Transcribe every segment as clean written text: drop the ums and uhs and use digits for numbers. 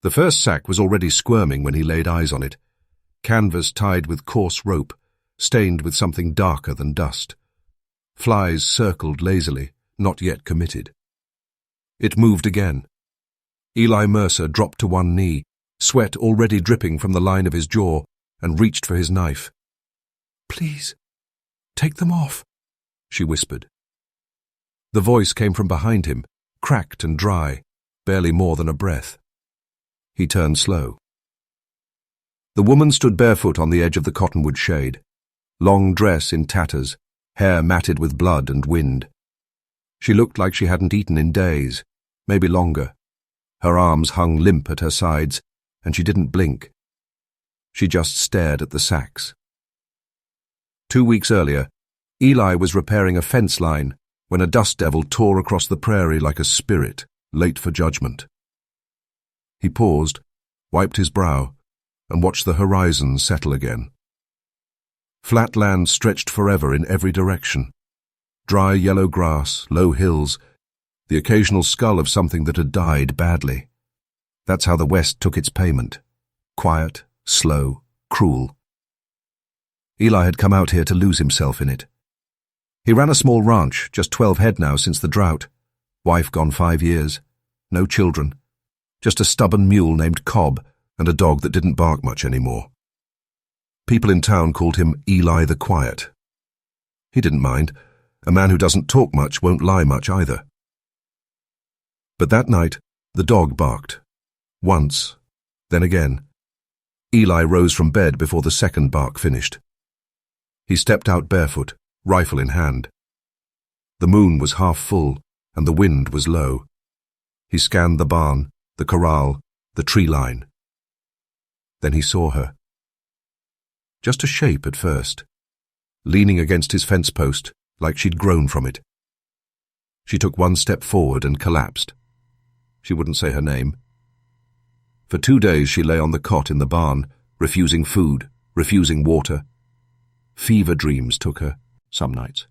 The first sack was already squirming when he laid eyes on it. Canvas tied with coarse rope, stained with something darker than dust. Flies circled lazily, not yet committed. It moved again. Eli Mercer dropped to one knee, sweat already dripping from the line of his jaw, and reached for his knife. "Please, take them off," she whispered. The voice came from behind him, cracked and dry, barely more than a breath. He turned slow. The woman stood barefoot on the edge of the cottonwood shade, long dress in tatters, hair matted with blood and wind. She looked like she hadn't eaten in days, maybe longer. Her arms hung limp at her sides, and she didn't blink. She just stared at the sacks. 2 weeks earlier, Eli was repairing a fence line when a dust devil tore across the prairie like a spirit, late for judgment. He paused, wiped his brow, and watched the horizon settle again. Flat land stretched forever in every direction. Dry yellow grass, low hills, the occasional skull of something that had died badly. That's how the West took its payment. Quiet, slow, cruel. Eli had come out here to lose himself in it. He ran a small ranch, just 12 head now since the drought. Wife gone 5 years. No children. Just a stubborn mule named Cobb and a dog that didn't bark much anymore. People in town called him Eli the Quiet. He didn't mind. A man who doesn't talk much won't lie much either. But that night, the dog barked. Once, then again. Eli rose from bed before the second bark finished. He stepped out barefoot, rifle in hand. The moon was half full, and the wind was low. He scanned the barn, the corral, the tree line. Then he saw her. Just a shape at first, leaning against his fence post like she'd grown from it. She took one step forward and collapsed. She wouldn't say her name. For 2 days she lay on the cot in the barn, refusing food, refusing water. Fever dreams took her, some nights.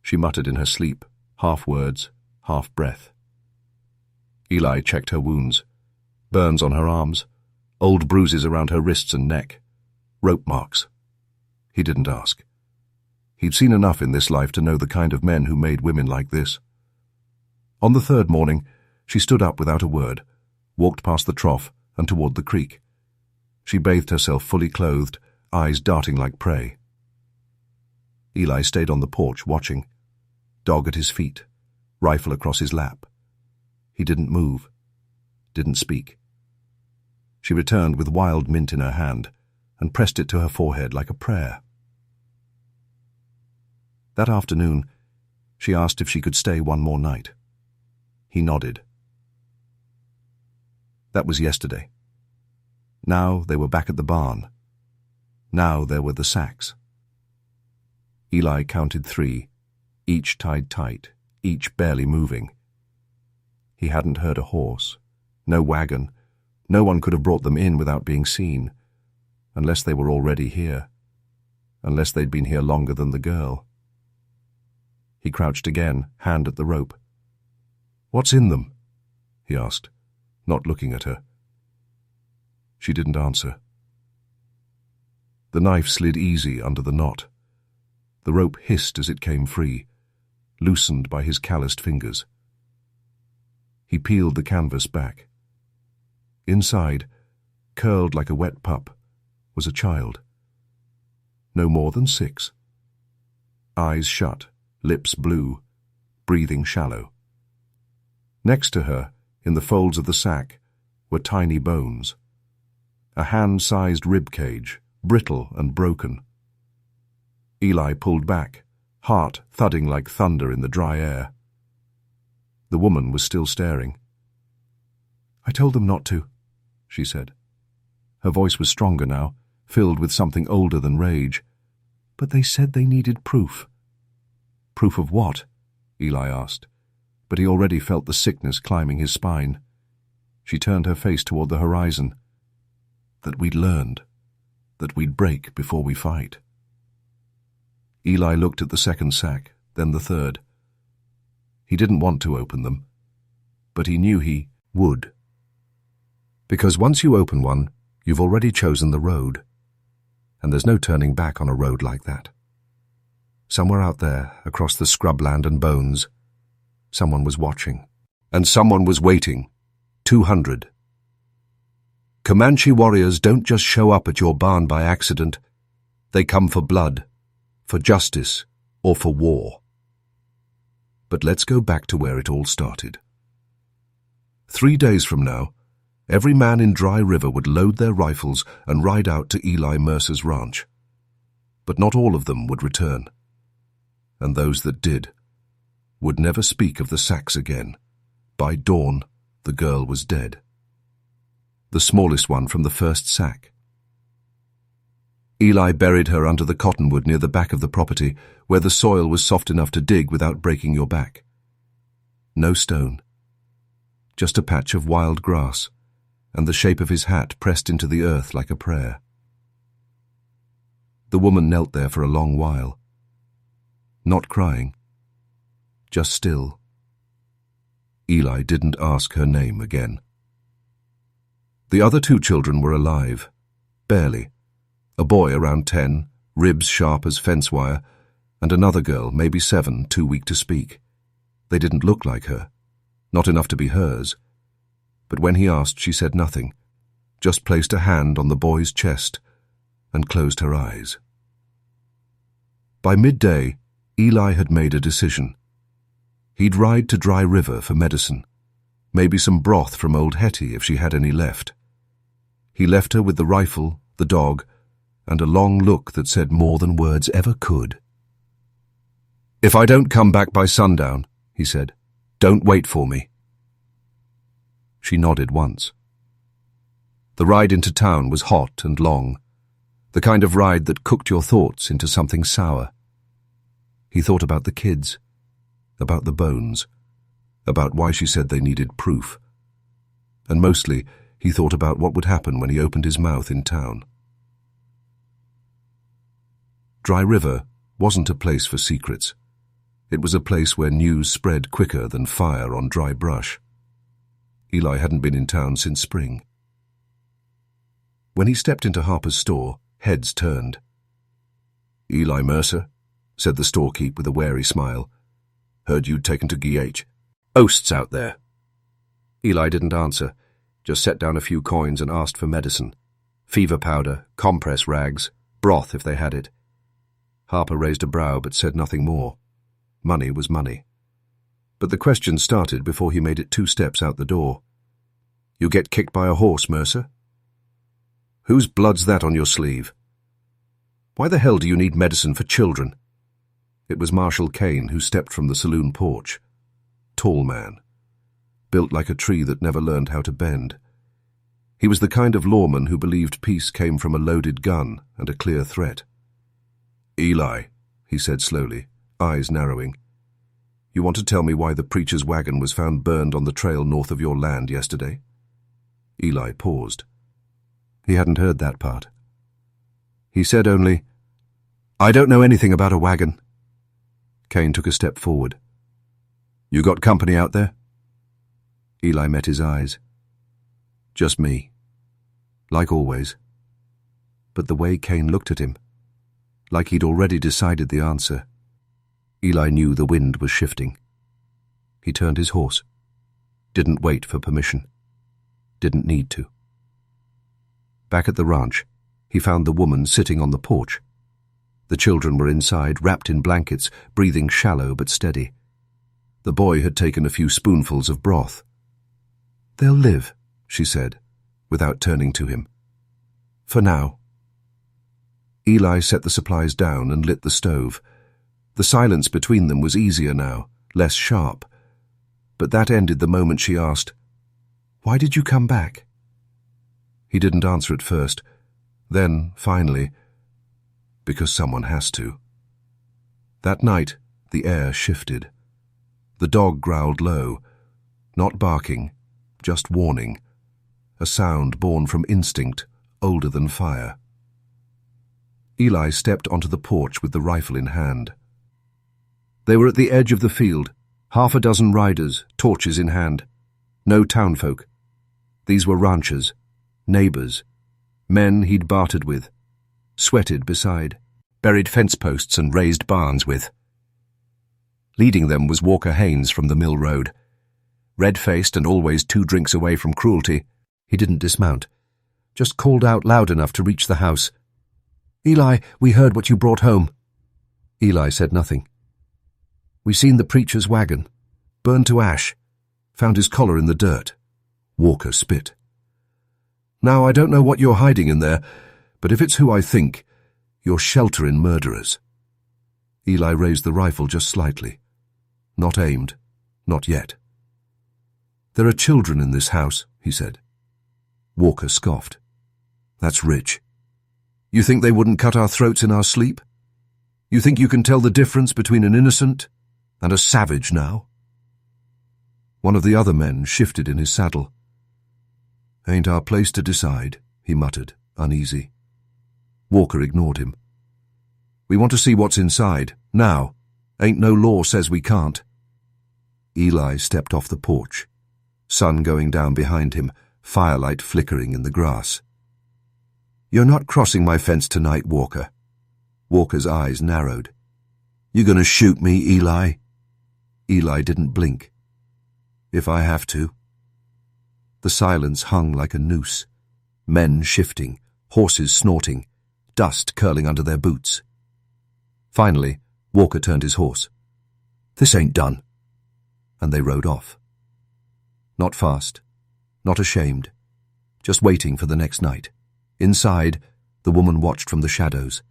She muttered in her sleep, half words, half breath. Eli checked her wounds. Burns on her arms, old bruises around her wrists and neck, rope marks. He didn't ask. He'd seen enough in this life to know the kind of men who made women like this. On the third morning, she stood up without a word, walked past the trough and toward the creek. She bathed herself fully clothed, eyes darting like prey. Eli stayed on the porch watching, dog at his feet, rifle across his lap. He didn't move, didn't speak. She returned with wild mint in her hand and pressed it to her forehead like a prayer. That afternoon, she asked if she could stay one more night. He nodded. That was yesterday. Now they were back at the barn. Now there were the sacks. Eli counted 3, each tied tight, each barely moving. He hadn't heard a horse, no wagon. No one could have brought them in without being seen, unless they were already here, unless they'd been here longer than the girl. He crouched again, hand at the rope. "What's in them?" he asked, not looking at her. She didn't answer. The knife slid easy under the knot. The rope hissed as it came free, loosened by his calloused fingers. He peeled the canvas back. Inside, curled like a wet pup, was a child. No more than 6. Eyes shut, lips blue, breathing shallow. Next to her, in the folds of the sack, were tiny bones. A hand-sized rib cage, brittle and broken. Eli pulled back, heart thudding like thunder in the dry air. The woman was still staring. "I told them not to," she said. Her voice was stronger now, filled with something older than rage. "But they said they needed proof." "Proof of what?" Eli asked, but he already felt the sickness climbing his spine. She turned her face toward the horizon. "That we'd learned, that we'd break before we fight." Eli looked at the second sack, then the third. He didn't want to open them, but he knew he would. Because once you open one, you've already chosen the road. And there's no turning back on a road like that. Somewhere out there, across the scrubland and bones, someone was watching. And someone was waiting. 200. Comanche warriors don't just show up at your barn by accident. They come for blood, for justice, or for war. But let's go back to where it all started. 3 days from now, every man in Dry River would load their rifles and ride out to Eli Mercer's ranch. But not all of them would return. And those that did would never speak of the Sacks again. By dawn, the girl was dead. The smallest one from the first sack. Eli buried her under the cottonwood near the back of the property, where the soil was soft enough to dig without breaking your back. No stone. Just a patch of wild grass, and the shape of his hat pressed into the earth like a prayer. The woman knelt there for a long while. Not crying. Just still. Eli didn't ask her name again. The other 2 children were alive. Barely. A boy around 10, ribs sharp as fence wire, and another girl, maybe 7, too weak to speak. They didn't look like her. Not enough to be hers. But when he asked, she said nothing, just placed a hand on the boy's chest and closed her eyes. By midday, Eli had made a decision. He'd ride to Dry River for medicine, maybe some broth from old Hetty if she had any left. He left her with the rifle, the dog, and a long look that said more than words ever could. "If I don't come back by sundown," he said, "don't wait for me." She nodded once. The ride into town was hot and long, the kind of ride that cooked your thoughts into something sour. He thought about the kids, about the bones, about why she said they needed proof. And mostly, he thought about what would happen when he opened his mouth in town. Dry River wasn't a place for secrets. It was a place where news spread quicker than fire on dry brush. Eli hadn't been in town since spring. When he stepped into Harper's store, heads turned. "Eli Mercer," said the storekeep with a wary smile. "Heard you'd taken to GH. Oast's out there." Eli didn't answer, just set down a few coins and asked for medicine. Fever powder, compress rags, broth if they had it. Harper raised a brow but said nothing more. Money was money. But the question started before he made it 2 steps out the door. "You get kicked by a horse, Mercer?" "Whose blood's that on your sleeve?" "Why the hell do you need medicine for children?" It was Marshal Kane who stepped from the saloon porch. Tall man. Built like a tree that never learned how to bend. He was the kind of lawman who believed peace came from a loaded gun and a clear threat. "Eli," he said slowly, eyes narrowing, "you want to tell me why the preacher's wagon was found burned on the trail north of your land yesterday?" Eli paused. He hadn't heard that part. He said only, "I don't know anything about a wagon." Kane took a step forward. "You got company out there?" Eli met his eyes. "Just me. Like always." But the way Kane looked at him, like he'd already decided the answer, Eli knew the wind was shifting. He turned his horse. Didn't wait for permission. Didn't need to. Back at the ranch, he found the woman sitting on the porch. The children were inside, wrapped in blankets, breathing shallow but steady. The boy had taken a few spoonfuls of broth. "They'll live," she said, without turning to him. "For now." Eli set the supplies down and lit the stove. The silence between them was easier now, less sharp. But that ended the moment she asked, "Why did you come back?" He didn't answer at first. Then, finally, "Because someone has to." That night, the air shifted. The dog growled low, not barking, just warning, a sound born from instinct, older than fire. Eli stepped onto the porch with the rifle in hand. They were at the edge of the field, 6 riders, torches in hand. No townfolk. These were ranchers, neighbors, men he'd bartered with, sweated beside, buried fence posts and raised barns with. Leading them was Walker Haynes from the Mill Road. Red-faced and always 2 drinks away from cruelty, he didn't dismount, just called out loud enough to reach the house. "Eli, we heard what you brought home." Eli said nothing. "We seen the preacher's wagon. Burned to ash. Found his collar in the dirt." Walker spit. "Now, I don't know what you're hiding in there, but if it's who I think, you're sheltering murderers." Eli raised the rifle just slightly. Not aimed. Not yet. "There are children in this house," he said. Walker scoffed. "That's rich. You think they wouldn't cut our throats in our sleep? You think you can tell the difference between an innocent and a savage now?" One of the other men shifted in his saddle. "Ain't our place to decide," he muttered, uneasy. Walker ignored him. "We want to see what's inside, now. Ain't no law says we can't." Eli stepped off the porch, sun going down behind him, firelight flickering in the grass. "You're not crossing my fence tonight, Walker." Walker's eyes narrowed. "You gonna shoot me, Eli?" Eli didn't blink. "If I have to." The silence hung like a noose. Men shifting, horses snorting, dust curling under their boots. Finally, Walker turned his horse. "This ain't done." And they rode off. Not fast, not ashamed, just waiting for the next night. Inside, the woman watched from the shadows.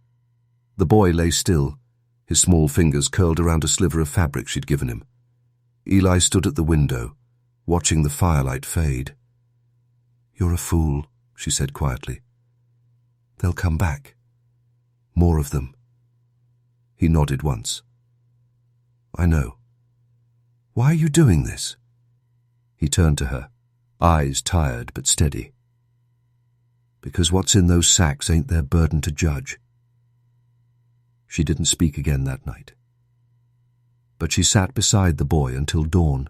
The boy lay still, his small fingers curled around a sliver of fabric she'd given him. Eli stood at the window, watching the firelight fade. "You're a fool," she said quietly. "They'll come back. More of them." He nodded once. "I know. Why are you doing this?" He turned to her, eyes tired but steady. "Because what's in those sacks ain't their burden to judge." She didn't speak again that night. But she sat beside the boy until dawn.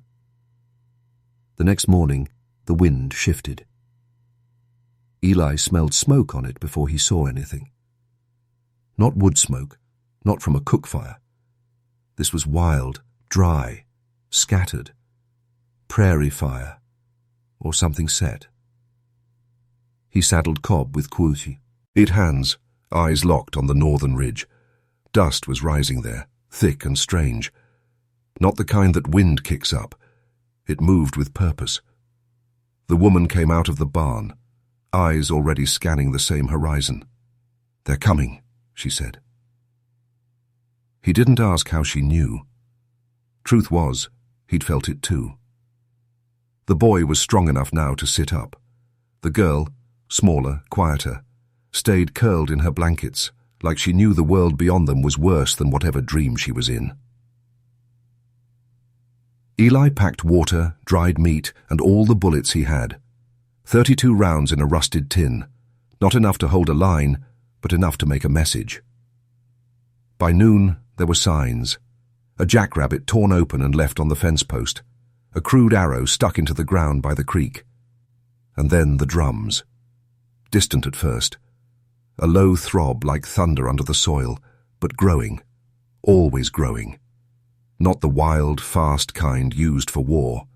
The next morning, the wind shifted. Eli smelled smoke on it before he saw anything. Not wood smoke, not from a cook fire. This was wild, dry, scattered. Prairie fire, or something set. He saddled Cobb with Quooty. It hands, eyes locked on the northern ridge. Dust was rising there, thick and strange. Not the kind that wind kicks up. It moved with purpose. The woman came out of the barn, eyes already scanning the same horizon. "They're coming," she said. He didn't ask how she knew. Truth was, he'd felt it too. The boy was strong enough now to sit up. The girl, smaller, quieter, stayed curled in her blankets, like she knew the world beyond them was worse than whatever dream she was in. Eli packed water, dried meat, and all the bullets he had. 32 rounds in a rusted tin, not enough to hold a line, but enough to make a message. By noon, there were signs. A jackrabbit torn open and left on the fence post, a crude arrow stuck into the ground by the creek. And then the drums. Distant at first. A low throb like thunder under the soil, but growing. Always growing. Not the wild, fast kind used for war.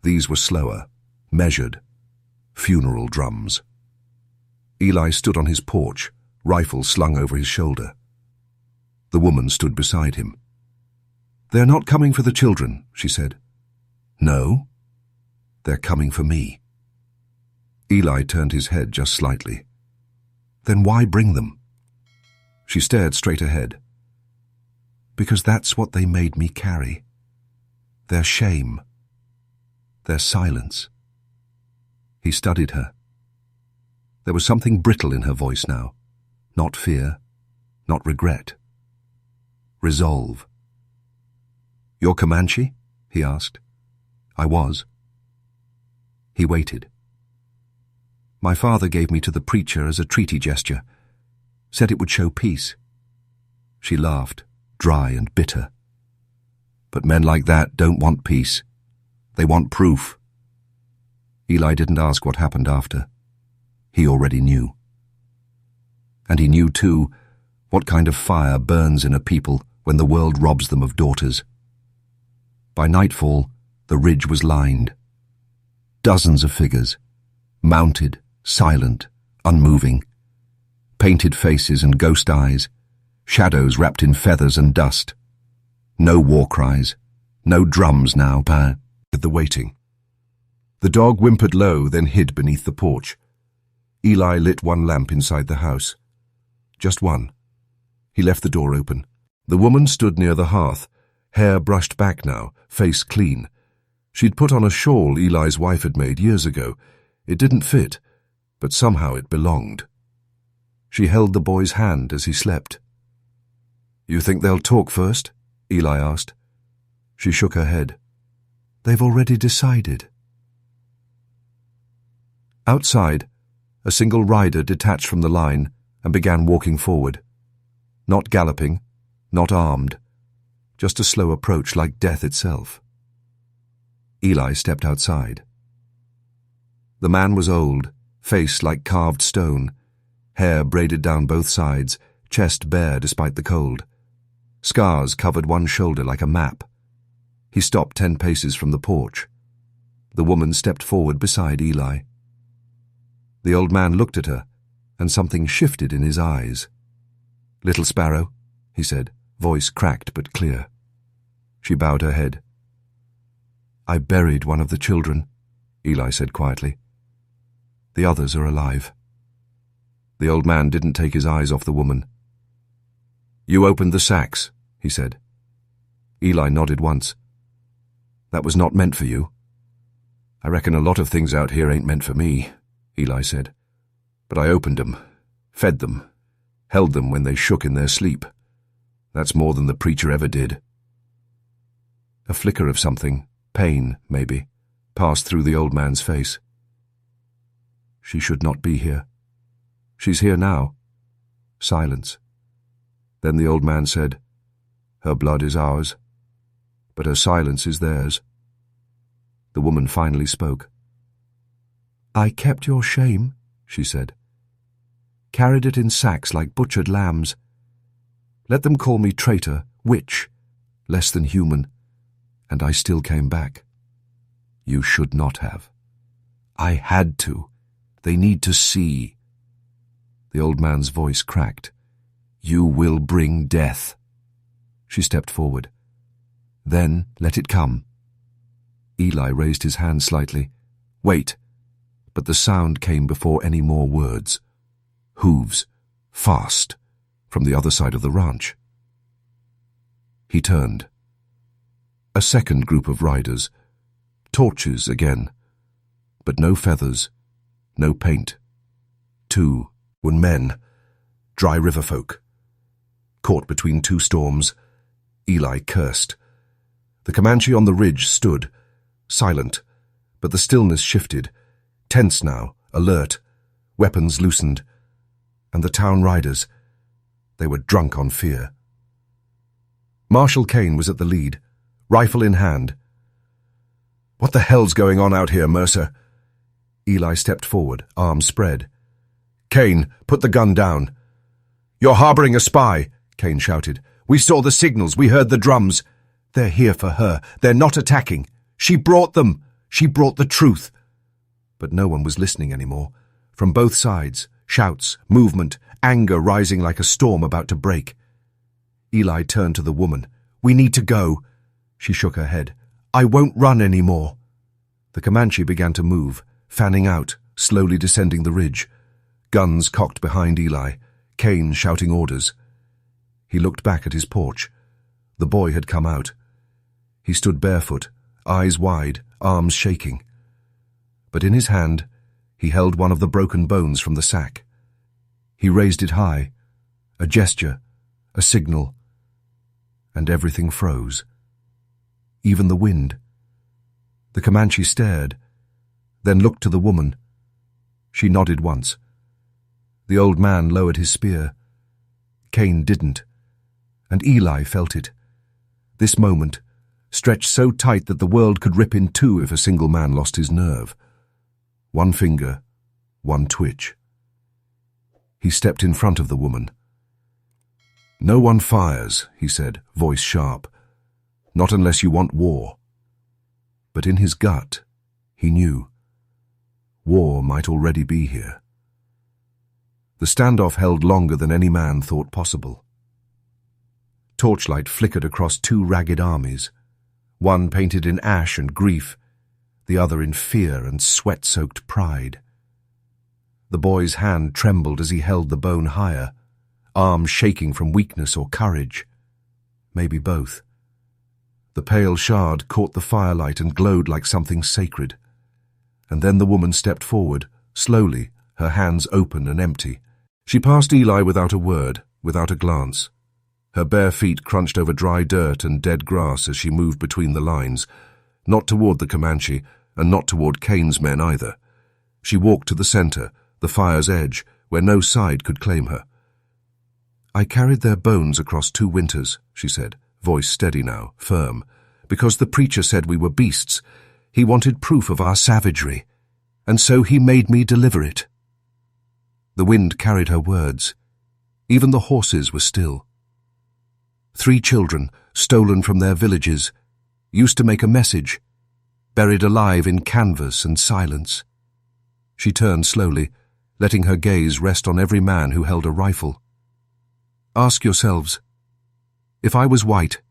These were slower, measured. Funeral drums. Eli stood on his porch, rifle slung over his shoulder. The woman stood beside him. "They're not coming for the children," she said. "No? They're coming for me." Eli turned his head just slightly. "Then why bring them?" She stared straight ahead. "Because that's what they made me carry. Their shame. Their silence." He studied her. There was something brittle in her voice now. Not fear, not regret. Resolve. "You're Comanche?" he asked. "I was." He waited. "My father gave me to the preacher as a treaty gesture. Said it would show peace." She laughed, dry and bitter. "But men like that don't want peace. They want proof." Eli didn't ask what happened after. He already knew. And he knew, too, what kind of fire burns in a people when the world robs them of daughters. By nightfall, the ridge was lined. Dozens of figures, mounted, silent, unmoving. Painted faces and ghost eyes, shadows wrapped in feathers and dust. No war cries, no drums now, with the waiting. The dog whimpered low, then hid beneath the porch. Eli lit one lamp inside the house. Just one. He left the door open. The woman stood near the hearth, hair brushed back now, face clean. She'd put on a shawl Eli's wife had made years ago. It didn't fit, but somehow it belonged. She held the boy's hand as he slept. "You think they'll talk first?" Eli asked. She shook her head. "They've already decided." Outside, a single rider detached from the line and began walking forward. Not galloping, not armed, just a slow approach like death itself. Eli stepped outside. The man was old, face like carved stone, hair braided down both sides, chest bare despite the cold. Scars covered one shoulder like a map. He stopped 10 paces from the porch. The woman stepped forward beside Eli. The old man looked at her, and something shifted in his eyes. "Little sparrow," he said, voice cracked but clear. She bowed her head. "I buried one of the children," Eli said quietly. "The others are alive." The old man didn't take his eyes off the woman. "You opened the sacks," he said. Eli nodded once. "That was not meant for you." "I reckon a lot of things out here ain't meant for me," Eli said. "But I opened them, fed them, held them when they shook in their sleep. That's more than the preacher ever did." A flicker of something, pain, maybe, passed through the old man's face. "She should not be here. She's here now." Silence. Then the old man said, "Her blood is ours, but her silence is theirs." The woman finally spoke. "I kept your shame," she said. "Carried it in sacks like butchered lambs. Let them call me traitor, witch, less than human, and I still came back. You should not have. I had to. They need to see." The old man's voice cracked. "You will bring death." She stepped forward. "Then let it come." Eli raised his hand slightly. "Wait." But the sound came before any more words. Hooves, fast, from the other side of the ranch. He turned. A second group of riders. Torches again. But no feathers, no paint. 2 were men, dry river folk. Caught between 2 storms, Eli cursed. The Comanche on the ridge stood, silent, but the stillness shifted, tense now, alert, weapons loosened. And the town riders, they were drunk on fear. Marshal Kane was at the lead, rifle in hand. "What the hell's going on out here, Mercer?" Eli stepped forward, arms spread. "Kane, put the gun down." "You're harboring a spy," Kane shouted. "We saw the signals, we heard the drums. They're here for her. They're not attacking. She brought them. She brought the truth." But no one was listening anymore. From both sides, shouts, movement, anger rising like a storm about to break. Eli turned to the woman. "We need to go." She shook her head. "I won't run anymore." The Comanche began to move, fanning out, slowly descending the ridge. Guns cocked behind Eli, Kane shouting orders. He looked back at his porch. The boy had come out. He stood barefoot, eyes wide, arms shaking. But in his hand, he held one of the broken bones from the sack. He raised it high, a gesture, a signal, and everything froze. Even the wind. The Comanche stared, then looked to the woman. She nodded once. The old man lowered his spear. Kane didn't, and Eli felt it. This moment, stretched so tight that the world could rip in two if a single man lost his nerve. One finger, one twitch. He stepped in front of the woman. "No one fires," he said, voice sharp. "Not unless you want war." But in his gut, he knew. War might already be here. The standoff held longer than any man thought possible. Torchlight flickered across two ragged armies, one painted in ash and grief, the other in fear and sweat-soaked pride. The boy's hand trembled as he held the bone higher, arm shaking from weakness or courage. Maybe both. The pale shard caught the firelight and glowed like something sacred. And then the woman stepped forward, slowly, her hands open and empty. She passed Eli without a word, without a glance. Her bare feet crunched over dry dirt and dead grass as she moved between the lines, not toward the Comanche, and not toward Kane's men either. She walked to the center, the fire's edge, where no side could claim her. "I carried their bones across 2 winters," she said, voice steady now, firm, "because the preacher said we were beasts. He wanted proof of our savagery, and so he made me deliver it." The wind carried her words. Even the horses were still. 3 children, stolen from their villages, used to make a message, buried alive in canvas and silence. She turned slowly, letting her gaze rest on every man who held a rifle. "Ask yourselves, if I was white,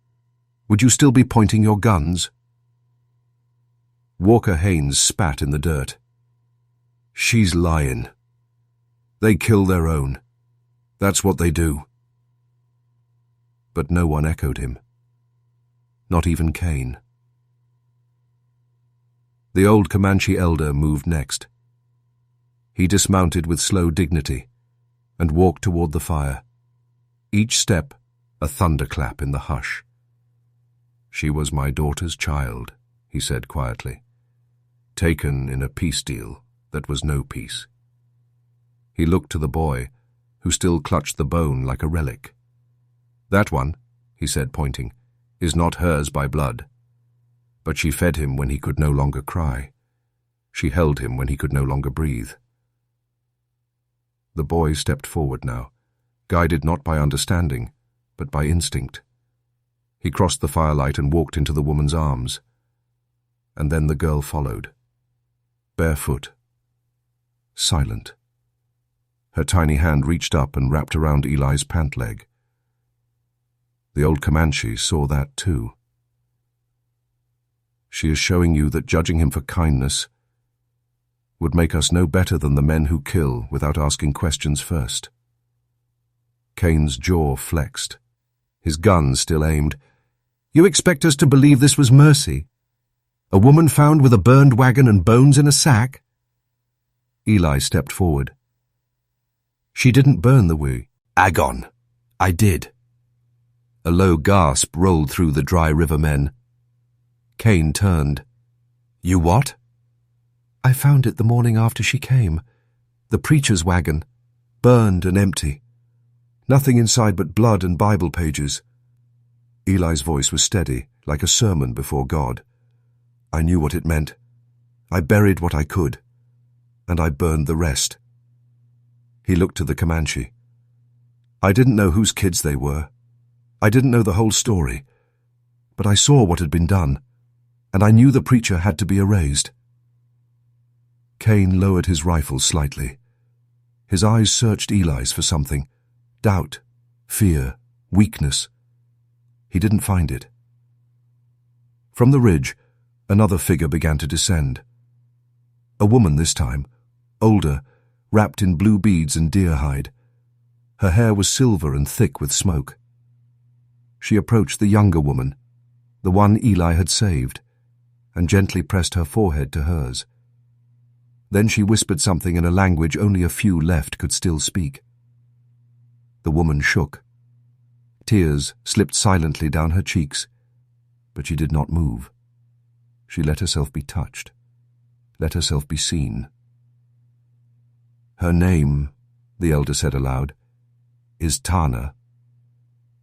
would you still be pointing your guns?" Walker Haynes spat in the dirt. "She's lying. They kill their own. That's what they do." But no one echoed him. Not even Kane. The old Comanche elder moved next. He dismounted with slow dignity and walked toward the fire. Each step a thunderclap in the hush. "She was my daughter's child," he said quietly, "taken in a peace deal that was no peace." He looked to the boy, who still clutched the bone like a relic. "That one," he said, pointing, "is not hers by blood. But she fed him when he could no longer cry. She held him when he could no longer breathe." The boy stepped forward now, guided not by understanding, but by instinct. He crossed the firelight and walked into the woman's arms. And then the girl followed, barefoot, silent. Her tiny hand reached up and wrapped around Eli's pant leg. The old Comanche saw that too. "She is showing you that judging him for kindness would make us no better than the men who kill without asking questions first." Kane's jaw flexed, his gun still aimed. "You expect us to believe this was mercy? A woman found with a burned wagon and bones in a sack?" Eli stepped forward. "She didn't burn the wee." "Agon, I did." A low gasp rolled through the Dry River men. Kane turned. "You what?" "I found it the morning after she came. The preacher's wagon, burned and empty. Nothing inside but blood and Bible pages." Eli's voice was steady, like a sermon before God. "I knew what it meant. I buried what I could, and I burned the rest." He looked to the Comanche. "I didn't know whose kids they were. I didn't know the whole story. But I saw what had been done, and I knew the preacher had to be erased." Kane lowered his rifle slightly. His eyes searched Eli's for something. Doubt, fear, weakness. He didn't find it. From the ridge, another figure began to descend. A woman this time, older, wrapped in blue beads and deer hide. Her hair was silver and thick with smoke. She approached the younger woman, the one Eli had saved, and gently pressed her forehead to hers. Then she whispered something in a language only a few left could still speak. The woman shook. Tears slipped silently down her cheeks, but she did not move. She let herself be touched, let herself be seen. "Her name," the elder said aloud, "is Tana.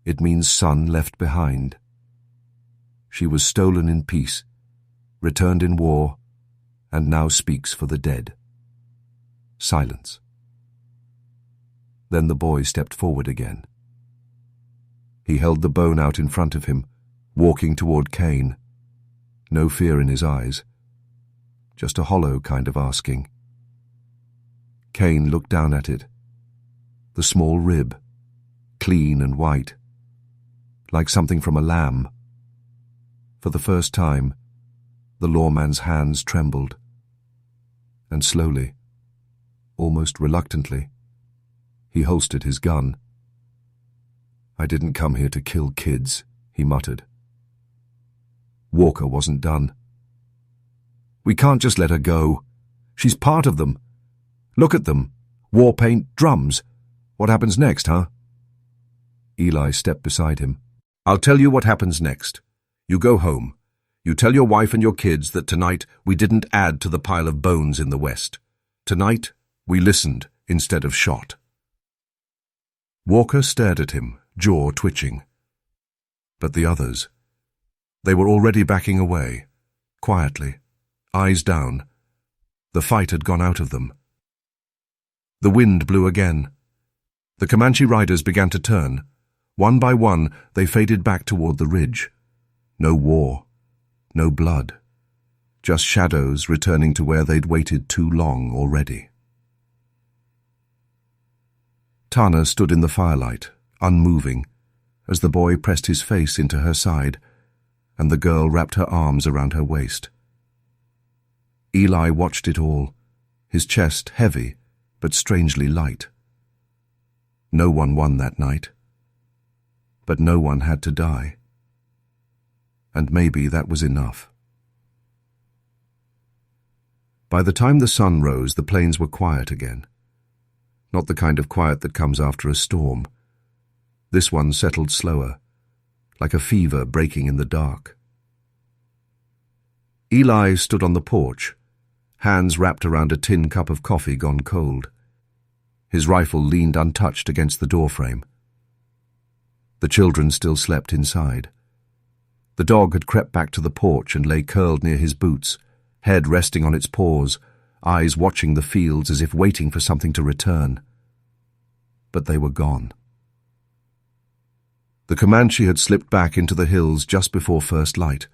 It means son left behind. She was stolen in peace, returned in war, and now speaks for the dead." Silence. Then the boy stepped forward again. He held the bone out in front of him, walking toward Cain. No fear in his eyes, just a hollow kind of asking. Cain looked down at it. The small rib, clean and white, like something from a lamb. For the first time, the lawman's hands trembled, and slowly, almost reluctantly, he holstered his gun. "I didn't come here to kill kids," he muttered. Walker wasn't done. "We can't just let her go. She's part of them. Look at them. War paint, drums. What happens next, huh?" Eli stepped beside him. "I'll tell you what happens next. You go home. You tell your wife and your kids that tonight we didn't add to the pile of bones in the west. Tonight we listened instead of shot." Walker stared at him, jaw twitching. But the others, they were already backing away, quietly, eyes down. The fight had gone out of them. The wind blew again. The Comanche riders began to turn. One by one, they faded back toward the ridge. No war, no blood, just shadows returning to where they'd waited too long already. Tana stood in the firelight, unmoving, as the boy pressed his face into her side, and the girl wrapped her arms around her waist. Eli watched it all, his chest heavy but strangely light. No one won that night, but no one had to die. And maybe that was enough. By the time the sun rose, the plains were quiet again. Not the kind of quiet that comes after a storm. This one settled slower, like a fever breaking in the dark. Eli stood on the porch, hands wrapped around a tin cup of coffee gone cold. His rifle leaned untouched against the doorframe. The children still slept inside. The dog had crept back to the porch and lay curled near his boots, head resting on its paws, eyes watching the fields as if waiting for something to return. But they were gone. The Comanche had slipped back into the hills just before first light.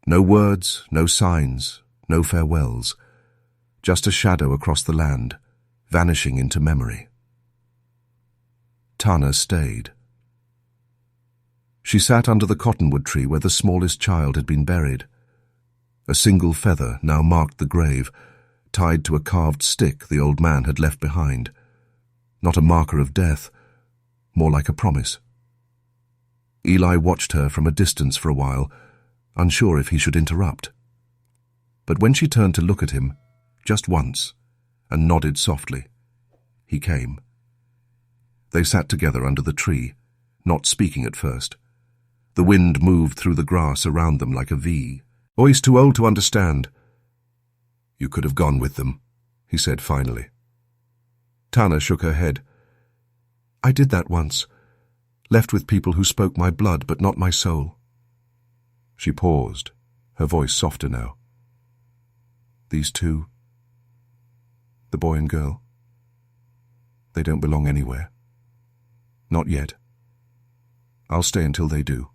No words, no signs, no farewells. Just a shadow across the land, vanishing into memory. Tana stayed. She sat under the cottonwood tree where the smallest child had been buried. A single feather now marked the grave, tied to a carved stick the old man had left behind. Not a marker of death, more like a promise. Eli watched her from a distance for a while, unsure if he should interrupt. But when she turned to look at him, just once, and nodded softly, he came. They sat together under the tree, not speaking at first. The wind moved through the grass around them like a V. "Oh, he's too old to understand." "You could have gone with them," he said finally. Tana shook her head. "I did that once. Left with people who spoke my blood but not my soul." She paused, her voice softer now. "These two, the boy and girl, they don't belong anywhere. Not yet. I'll stay until they do."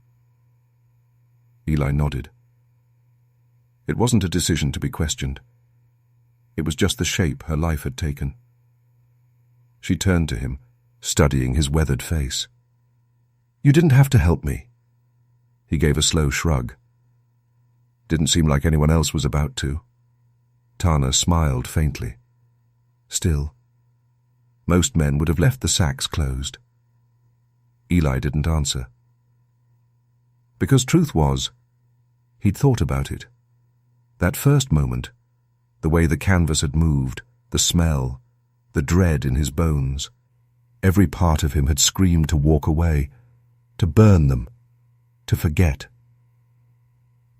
Eli nodded. It wasn't a decision to be questioned. It was just the shape her life had taken. She turned to him, studying his weathered face. "You didn't have to help me." He gave a slow shrug. "Didn't seem like anyone else was about to." Tana smiled faintly. Still, most men would have left the sacks closed. Eli didn't answer. Because truth was, he'd thought about it. That first moment, the way the canvas had moved, the smell, the dread in his bones. Every part of him had screamed to walk away, to burn them, to forget.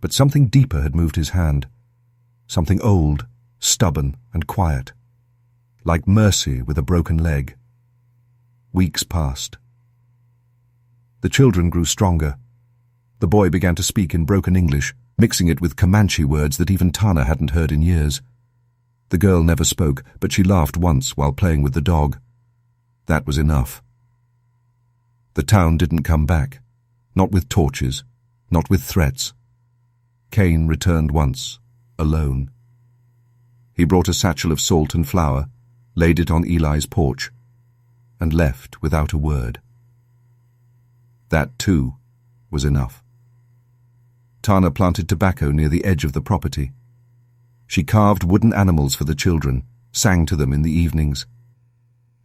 But something deeper had moved his hand, something old, stubborn and quiet, like mercy with a broken leg. Weeks passed. The children grew stronger. The boy began to speak in broken English, mixing it with Comanche words that even Tana hadn't heard in years. The girl never spoke, but she laughed once while playing with the dog. That was enough. The town didn't come back. Not with torches, not with threats. Cain returned once, alone. He brought a satchel of salt and flour, laid it on Eli's porch, and left without a word. That, too, was enough. Tana planted tobacco near the edge of the property. She carved wooden animals for the children, sang to them in the evenings.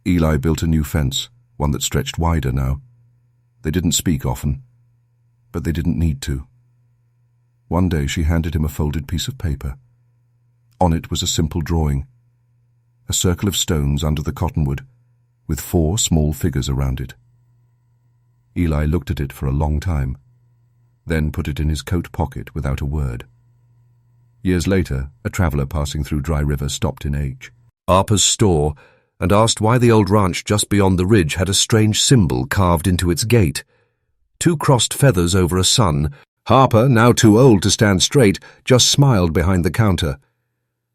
Eli built a new fence, one that stretched wider now. They didn't speak often, but they didn't need to. One day she handed him a folded piece of paper. On it was a simple drawing, a circle of stones under the cottonwood, with 4 small figures around it. Eli looked at it for a long time, then put it in his coat pocket without a word. Years later, a traveller passing through Dry River stopped in Harper's store and asked why the old ranch just beyond the ridge had a strange symbol carved into its gate. 2 crossed feathers over a sun. Harper, now too old to stand straight, just smiled behind the counter.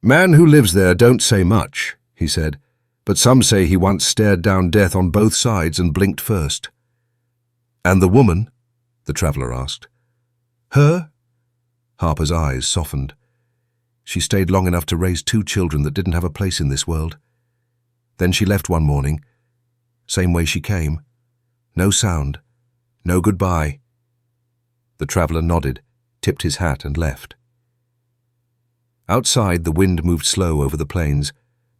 "Man who lives there don't say much," he said, "but some say he once stared down death on both sides and blinked first." "And the woman?" the traveller asked. "Her?" Harper's eyes softened. She stayed long enough to raise 2 children that didn't have a place in this world. Then she left one morning, same way she came. No sound, no goodbye. The traveller nodded, tipped his hat and left. Outside, the wind moved slow over the plains,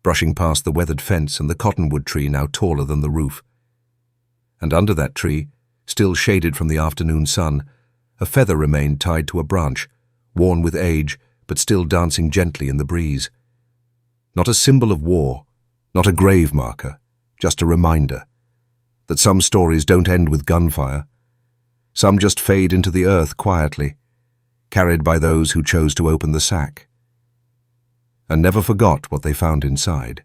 brushing past the weathered fence and the cottonwood tree now taller than the roof. And under that tree, still shaded from the afternoon sun, a feather remained tied to a branch, worn with age, but still dancing gently in the breeze. Not a symbol of war, not a grave marker, just a reminder that some stories don't end with gunfire. Some just fade into the earth quietly, carried by those who chose to open the sack, and never forgot what they found inside.